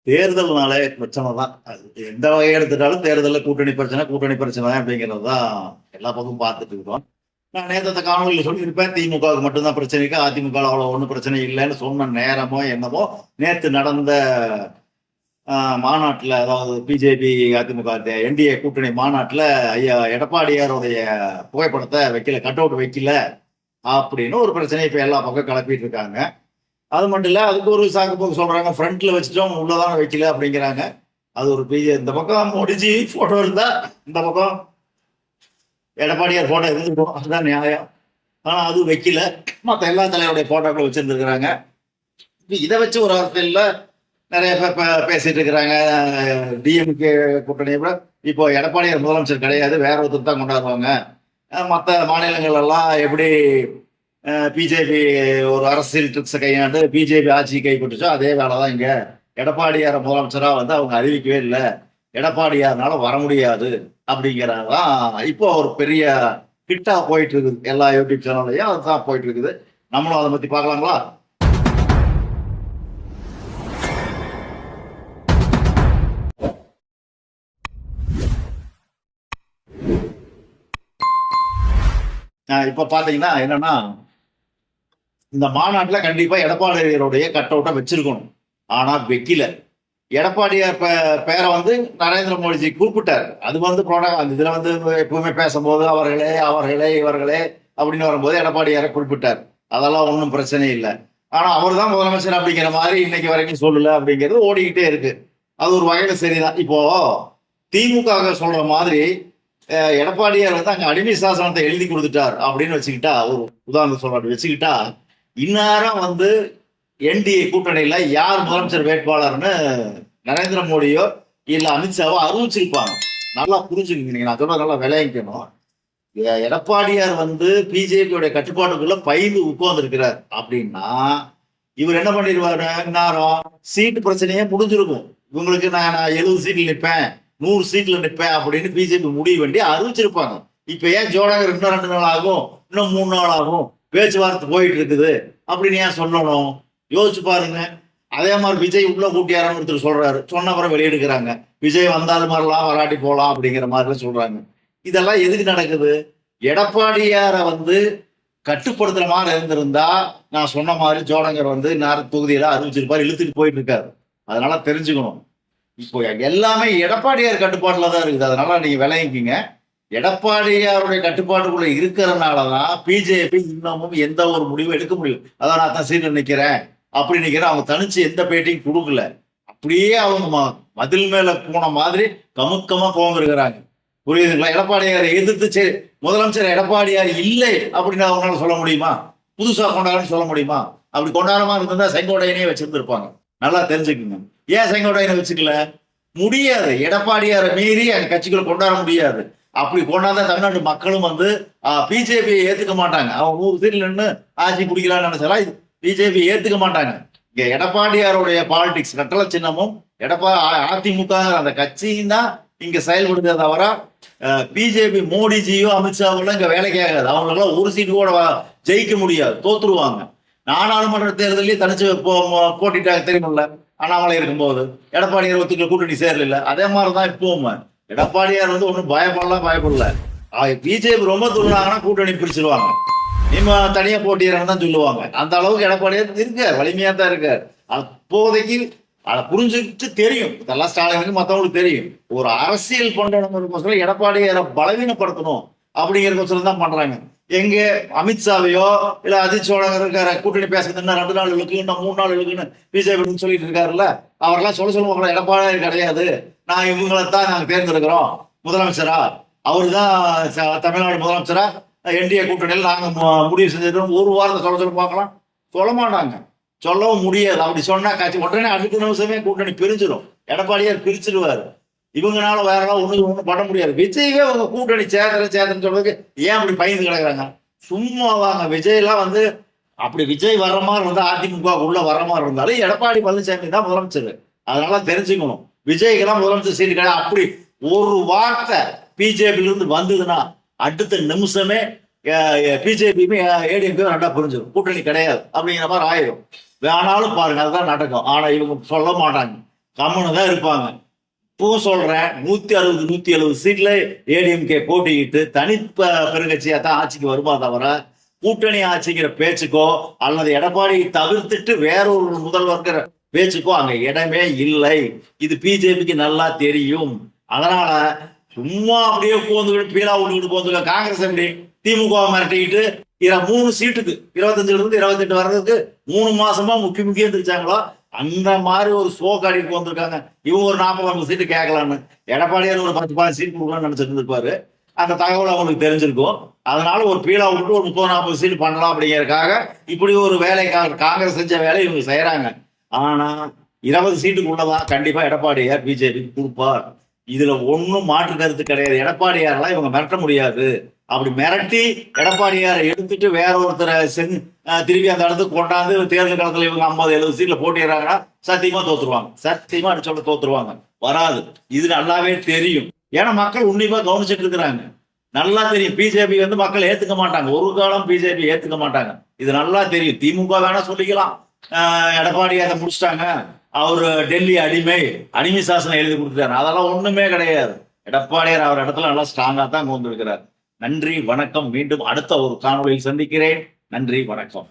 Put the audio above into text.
தேர்தல்னாலே பிரச்சனை தான். அது எந்த வகையை எடுத்துட்டாலும் தேர்தலில் கூட்டணி பிரச்சனை தான் அப்படிங்கிறது தான் எல்லா பக்கமும் பார்த்துட்டு இருக்கோம். நான் நேற்று அந்த காணொலியில் சொல்லியிருப்பேன், திமுகவுக்கு மட்டும்தான் பிரச்சனை இருக்கு, அதிமுக அவ்வளோ ஒன்றும் பிரச்சனை இல்லைன்னு சொன்ன நேரமோ என்னமோ நேற்று நடந்த மாநாட்டில், அதாவது பிஜேபி அதிமுக என்டிஏ கூட்டணி மாநாட்டில் ஐயா எடப்பாடியாருடைய புகைப்படத்தை வைக்கல, கட் அவுட் வைக்கல அப்படின்னு ஒரு பிரச்சனையை இப்போ எல்லா பக்கம் கிளப்பிட்டு இருக்காங்க. அது மட்டும் இல்லை, அதுக்கு ஒரு சாக்கு போக்கு சொல்றாங்க, ஃப்ரண்ட்ல வச்சுட்டோம் உள்ளதான வைக்கல அப்படிங்கிறாங்க. அது ஒரு இந்த பக்கம் மோடிஜி போட்டோ இருந்தா இந்த பக்கம் எடப்பாடியார் போட்டோ இருந்துருக்கும், அதுதான் நியாயம். ஆனா அது வைக்கல, மற்ற எல்லா தலைவருடைய போட்டோக்களை வச்சிருந்துருக்கிறாங்க. இதை வச்சு ஒரு அரசியல்ல நிறைய பேர் பேசிட்டு இருக்கிறாங்க. டிஎம்கே கூட்டணியை விட இப்போ எடப்பாடியார் முதலமைச்சர் கிடையாது, வேற ஒருத்தர் தான் கொண்டாடுவாங்க. மற்ற மாநிலங்கள் எல்லாம் எப்படி பிஜேபி ஒரு அரசியல் ட்ரிக்ஸை கையாண்டு பிஜேபி ஆட்சி கைப்பற்றுச்சோ அதே வேலை தான் இங்க. எடப்பாடியார் முதலமைச்சராக வந்து அவங்க அறிவிக்கவே இல்லை, எடப்பாடியார்னால வர முடியாது அப்படிங்கிறதான் இப்போ ஒரு பெரிய ஹிட்டா போயிட்டு இருக்குது. எல்லா யூடியூப் சேனல்லையும் அதுதான் போயிட்டு இருக்குது. நம்மளும் அதை பத்தி பார்க்கலாங்களா? இப்ப பாத்தீங்கன்னா என்னன்னா, இந்த மாநாட்டில் கண்டிப்பா எடப்பாடியாருடைய கட் அவுட்டை வச்சிருக்கணும், ஆனா வைக்கல. எடப்பாடியார் பேரை வந்து நரேந்திர மோடிஜி கூப்பிட்டார். அது வந்து அந்த இதுல வந்து எப்பவுமே பேசும்போது அவர்களே அவர்களே இவர்களே அப்படின்னு வரும்போது எடப்பாடியாரை குறிப்பிட்டார். அதெல்லாம் ஒன்றும் பிரச்சனை இல்லை. ஆனா அவர் தான் முதலமைச்சர் அப்படிங்கிற மாதிரி இன்னைக்கு வரைக்கும் சொல்லல அப்படிங்கிறது ஓடிக்கிட்டே இருக்கு. அது ஒரு வகையில சரிதான். இப்போ திமுக சொல்ற மாதிரி எடப்பாடியார் வந்து அங்க அடிமை சாசனத்தை எழுதி கொடுத்துட்டார் அப்படின்னு வச்சுக்கிட்டா, ஒரு உதாரணம் சொல்றாரு வச்சுக்கிட்டா, இந்நேரம் வந்து என்டிஏ கூட்டணியில யார் முதலமைச்சர் வேட்பாளர்னு நரேந்திர மோடியோ இல்ல அமித்ஷாவோ அறிவிச்சிருப்பாங்க. நல்லா புரிஞ்சுக்கங்க, நீங்க நான் சொல்ற நல்லா விளையாக்கணும். எடப்பாடியார் வந்து பிஜேபியோட கட்டுப்பாட்டுக்குள்ள பயிர்ந்து உட்கார்ந்துருக்கிறார் அப்படின்னா இவர் என்ன பண்ணிடுவாரு, இந்நேரம் சீட்டு பிரச்சனையே முடிஞ்சிருக்கும். இவங்களுக்கு நான் 70 சீட்ல நிற்பேன், 100 சீட்ல நிற்பேன் அப்படின்னு பிஜேபி முடிவு பண்ணி அறிவிச்சிருப்பாங்க. இப்ப ஏன் ஜோடகர் இன்னும் 2 நாள் ஆகும், இன்னும் 3 நாள் ஆகும், பேச்சுவார்த்தை போயிட்டு இருக்குது அப்படின்னு ஏன் சொல்லணும்? யோசிச்சு பாருங்க. அதே மாதிரி விஜய் உள்ள கூட்டியாரன்னு ஒருத்தர் சொல்றாரு, சொன்ன அப்புறம் வெளியெடுக்கிறாங்க. விஜய் வந்தாலும் வரலாம், வராட்டி போகலாம் அப்படிங்கிற மாதிரிலாம் சொல்றாங்க. இதெல்லாம் எதுக்கு நடக்குது? எடப்பாடியாரை வந்து கட்டுப்படுத்துற மாதிரி இருந்திருந்தா நான் சொன்ன மாதிரி ஜோடங்கர் வந்து நேர தொகுதியில அறிவிச்சிருப்பாரு, இழுத்துட்டு போயிட்டு இருக்காரு. அதனால தெரிஞ்சுக்கணும், இப்போ எல்லாமே எடப்பாடியார் கட்டுப்பாட்டுல தான் இருக்குது. அதனால நீங்க விளையிக்கிங்க. எடப்பாடியாருடைய கட்டுப்பாட்டுக்குள்ள இருக்கிறதுனாலதான் பிஜேபி இன்னமும் எந்த ஒரு முடிவும் எடுக்க முடியும். அதான் நான் தான் சீட்டு நிக்கிறேன் அப்படி நிக்கிறேன், அவங்க தனிச்சு எந்த பேட்டியும் கொடுக்கல. அப்படியே அவங்க மதில் மேல போன மாதிரி கமுக்கமா போங்க இருக்கிறாங்க. புரியுதுங்களா? எடப்பாடியாரை எதிர்த்து சரி முதலமைச்சர் எடப்பாடியார் இல்லை அப்படின்னு அவங்களால சொல்ல முடியுமா? புதுசா கொண்டாடுன்னு சொல்ல முடியுமா? அப்படி கொண்டாடமா இருந்தா செங்கோட்டையனே வச்சிருந்துருப்பாங்க. நல்லா தெரிஞ்சுக்குங்க. ஏன் செங்கோட்டையனை வச்சுக்கல? முடியாது. எடப்பாடியாரை மீறி அந்த கட்சிகளை கொண்டாட முடியாது. அப்படி கொண்டாந்தா தமிழ்நாட்டு மக்களும் வந்து பிஜேபியை ஏத்துக்க மாட்டாங்க. அவங்க 100 சீட்ல நின்று ஆட்சி பிடிக்கலாம்னு நினைச்சாலா பிஜேபி ஏத்துக்க மாட்டாங்க. இங்க எடப்பாடியாருடைய பாலிடிக்ஸ் கட்டளை சின்னமும் அதிமுக அந்த கட்சியும் தான் இங்க செயல்படுதே தவிர பிஜேபி மோடிஜியோ அமித்ஷாவெல்லாம் இங்க வேலைக்கு ஆகாது. அவங்களெல்லாம் ஒரு சீட்டு கூட ஜெயிக்க முடியாது, தோத்துருவாங்க. நாடாளுமன்ற தேர்தலையும் தனிச்சு போட்டிட்டாங்க தெரியுமில்ல, அண்ணாமலை இருக்கும்போது எடப்பாடியார் ஒத்துக்க கூட்டணி சேரல. அதே மாதிரிதான் இப்பவும் எடப்பாடியார் வந்து ஒன்றும் பயப்படல. பிஜேபி ரொம்ப துள்ளாங்கன்னா கூட்டணி பிரிச்சிருவாங்க, நீங்க தனியா போட்டியிடறன்னு தான் சொல்லுவாங்க. அந்த அளவுக்கு எடப்பாடியார் இருக்க வலிமையா தான் இருக்காரு. அப்போதைக்கு அதை புரிஞ்சுக்கிட்டு தெரியும், இதெல்லாம் ஸ்டாலினுக்கு மற்றவங்களுக்கு தெரியும். ஒரு அரசியல் பண்றதுக்கோசரம் எடப்பாடியாரை பலவீனப்படுத்தணும் அப்படிங்கிறதுக்கோசரம் தான் பண்றாங்க. எங்க அமித்ஷாவையோ இல்ல அஜித் சோழர் இருக்கார கூட்டணி பேசுறதுன்னா 2 நாள் இழுக்கு, இன்னும் 3 நாள் இழுக்குன்னு பிஜேபி சொல்லிட்டு இருக்காருல்ல, அவரெல்லாம் சொல்லுவாங்க எடப்பாடியார் கிடையாது, நான் இவங்களைத்தான் நாங்க தேர்ந்தெடுக்கிறோம் முதலமைச்சரா, அவரு தான் தமிழ்நாடு முதலமைச்சரா, என்டிஏ கூட்டணியில் நாங்க முடிவு செஞ்சிருக்கோம். ஒரு வாரத்தை சொல்ல பார்க்கலாம், சொல்ல மாட்டாங்க, சொல்லவும் முடியாது. அப்படி சொன்னா கட்சி உடனே அடுத்த நிமிஷமே கூட்டணி பிரிஞ்சிடும், எடப்பாடியார் பிரிச்சிருவாரு. இவங்கனால வேற ஒண்ணு பண்ண முடியாது. விஜய்வே அவங்க கூட்டணி சேதன்னு சொல்றதுக்கு ஏன் அப்படி பயந்து கிடக்குறாங்க? சும்மா வாங்க. விஜய் எல்லாம் வந்து அப்படி விஜய் வர்ற மாதிரி வந்து அதிமுக உள்ள வர்ற மாதிரி இருந்தாலும் எடப்பாடி பழனிசாமி தான் முதலமைச்சர். அதனால தெரிஞ்சுக்கணும், விஜய்க்கெல்லாம் முதலமைச்சர் சீட்டு கிடையாது. அப்படி ஒரு வார்த்தை பிஜேபியில இருந்து வந்ததுன்னா அடுத்த நிமிஷமே பிஜேபியுமே ஏடிஎம்கே ரெண்டா புரிஞ்சிடும், கூட்டணி கிடையாது அப்படிங்கிற மாதிரி ஆயிடும். வேணாலும் பாருங்க, அதுதான் நடக்கும். ஆனா இவங்க சொல்ல மாட்டாங்க. கம்முன்னு தான் இருப்பாங்க. இப்பவும் சொல்றேன், 160 170 சீட்ல ஏடிஎம்கே போட்டியிட்டு தனி பெருங்கட்சியா தான் ஆட்சிக்கு வருமா தவிர கூட்டணி ஆட்சிங்கிற பேச்சுக்கோ அல்லது எடப்பாடி தவிர்த்துட்டு வேற ஒரு முதல்வர்கிற பேச்சுக்கோ அங்க இடமே இல்லை. இது பிஜேபிக்கு நல்லா தெரியும். அதனால சும்மா அப்படியே போந்துக்கிட்டு பீலா விட்டுக்கிட்டு போந்துக்க காங்கிரஸ் எப்படி திமுக மிரட்டிக்கிட்டு 3 சீட்டுக்கு 25 இருந்து 28 வர்றதுக்கு 3 மாசமா முக்கிய இருந்துச்சாங்களோ அந்த மாதிரி ஒரு ஷோ காட்டிட்டு வந்திருக்காங்க. இவங்க ஒரு 40-50 சீட்டு கேட்கலான்னு, எடப்பாடியார் ஒரு 10-15 சீட் கொடுக்கலாம்னு நினைச்சிட்டு இருப்பாரு. அந்த தகவல் அவங்களுக்கு தெரிஞ்சிருக்கும். அதனால ஒரு பீலா விட்டு ஒரு 30-40 சீட் பண்ணலாம் அப்படிங்கறதுக்காக இப்படி ஒரு வேலை காங்கிரஸ் செஞ்ச வேலை இவங்க செய்யறாங்க. ஆனா 20 சீட்டுக்கு உள்ளதான் கண்டிப்பா எடப்பாடியார் பிஜேபி கொடுப்பார். இதுல ஒன்னும் மாற்று கருத்து கிடையாது. எடப்பாடியாரெல்லாம் இவங்க மிரட்ட முடியாது. அப்படி மிரட்டி எடப்பாடியாரை எடுத்துட்டு வேற ஒருத்தரை திருப்பி அந்த இடத்துக்கு கொண்டாந்து தேர்தல் காலத்துல இவங்க 50-70 சீட்ல போட்டிடுறாங்கன்னா சத்தியமா தோத்துருவாங்க. சத்தியமா அடிச்சோட தோத்துருவாங்க. வராது. இது நல்லாவே தெரியும். ஏன்னா மக்கள் உன்னிப்பா கவனிச்சுட்டு இருக்கிறாங்க. நல்லா தெரியும் பிஜேபி மக்கள் ஏத்துக்க மாட்டாங்க. ஒரு காலம் பிஜேபி ஏத்துக்க மாட்டாங்க. இது நல்லா தெரியும். திமுக வேணா சொல்லிக்கலாம், எடப்பாடி அதை முடிச்சிட்டாங்க, அவரு டெல்லி அடிமை சாசனம் எழுதி கொடுத்துட்டாரு. அதெல்லாம் ஒண்ணுமே கிடையாது. எடப்பாடியார் அவர் இடத்துல நல்லா ஸ்ட்ராங்கா தான் கொண்டு இருக்கிறார். நன்றி, வணக்கம். மீண்டும் அடுத்த ஒரு காணொலியில் சந்திக்கிறேன். நன்றி, வணக்கம்.